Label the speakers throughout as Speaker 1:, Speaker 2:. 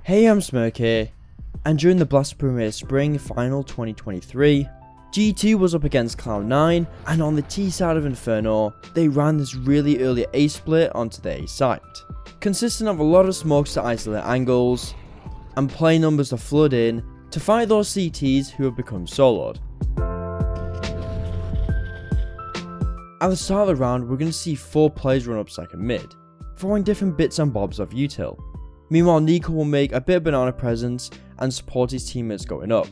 Speaker 1: Hey, I'm Smirky, and during the Blast Premier Spring Final 2023, G2 was up against Cloud9, and on the T side of Inferno, they ran this really early A split onto the A site, consisting of a lot of smokes to isolate angles, and play numbers to flood in to fight those CTs who have become soloed. At the start of the round, we're going to see 4 players run up second mid, throwing different bits and bobs of util. Meanwhile, Niko will make a bit of banana presence and support his teammates going up.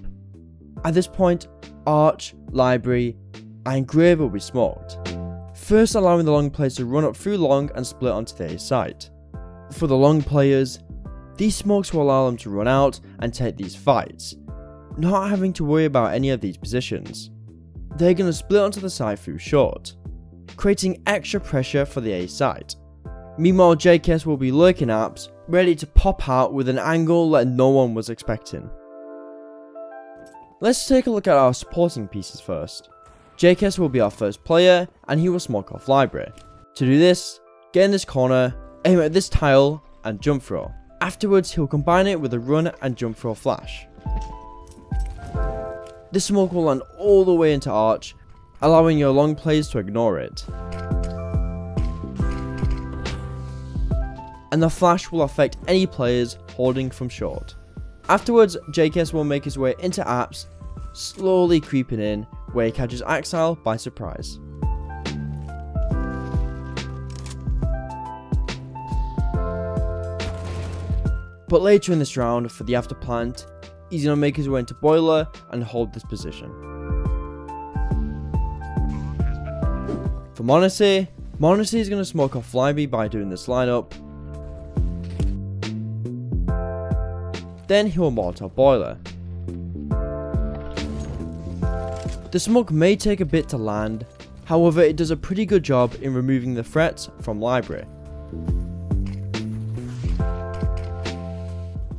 Speaker 1: At this point, Arch, Library, and Grave will be smoked, first allowing the long players to run up through long and split onto the A site. For the long players, these smokes will allow them to run out and take these fights, not having to worry about any of these positions. They're going to split onto the side through short, creating extra pressure for the A site. Meanwhile, G2s will be lurking apps, ready to pop out with an angle that no one was expecting. Let's take a look at our supporting pieces first. G2s will be our first player, and he will smoke off Library. To do this, get in this corner, aim at this tile, and jump throw. Afterwards, he'll combine it with a run and jump throw flash. This smoke will land all the way into Arch, allowing your long players to ignore it. And the flash will affect any players holding from short. Afterwards, G2s will make his way into apps, slowly creeping in, where he catches Axile by surprise. But later in this round, for the after plant, he's going to make his way into Boiler and hold this position. For Monacy is going to smoke off Library by doing this lineup. Then he will Molotov Boiler. The smoke may take a bit to land, however it does a pretty good job in removing the threats from Library.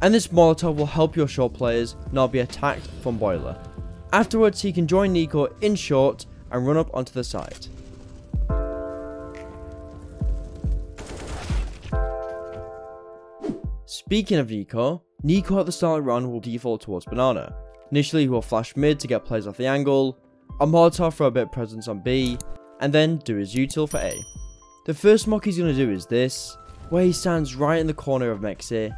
Speaker 1: And this Molotov will help your short players not be attacked from Boiler. Afterwards, he can join Niko in short and run up onto the site. Speaking of Niko at the start of the round will default towards banana. Initially, he will flash mid to get players off the angle, a Molotov for a bit of presence on B, and then do his util for A. The first smoke he's going to do is this, where he stands right in the corner of Mexi,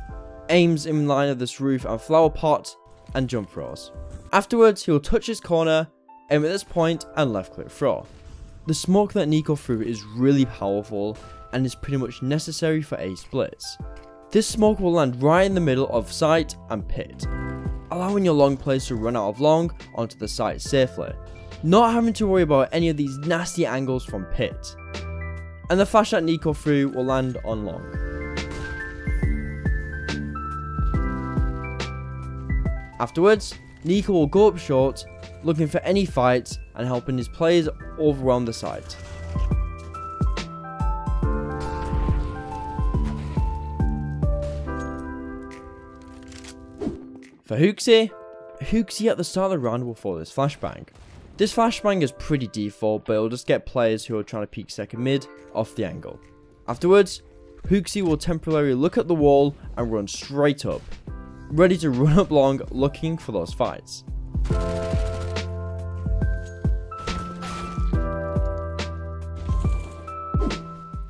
Speaker 1: aims in line of this roof and flower pot, and jump throws. Afterwards, he'll touch his corner, aim at this point, and left click throw. The smoke that Niko threw is really powerful and is pretty much necessary for A splits. This smoke will land right in the middle of site and pit, allowing your long players to run out of long onto the site safely, not having to worry about any of these nasty angles from pit. And the flash that Niko threw will land on long. Afterwards, Niko will go up short, looking for any fights and helping his players overwhelm the site. For Hooxi at the start of the round will throw this flashbang. This flashbang is pretty default, but it will just get players who are trying to peek second mid off the angle. Afterwards, Hooxi will temporarily look at the wall and run straight up, ready to run up long looking for those fights.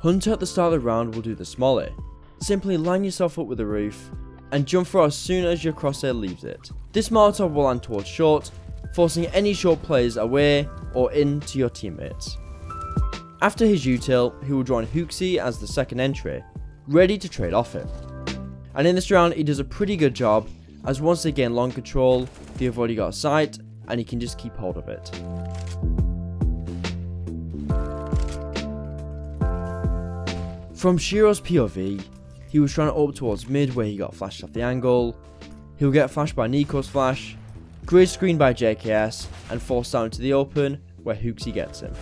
Speaker 1: Hunter at the start of the round will do the smolly. Simply line yourself up with the roof and jump through as soon as your crosshair leaves it. This Molotov will land towards short, forcing any short players away or into your teammates. After his util, he will join Hooxi as the second entry, ready to trade off it. And in this round, he does a pretty good job, as once they gain long control, they have already got a sight, and he can just keep hold of it. From Shiro's POV, he was trying to up towards mid where he got flashed off the angle. He'll get flashed by Niko's flash, grid screen by G2s, and forced down to the open where Hooxi gets him.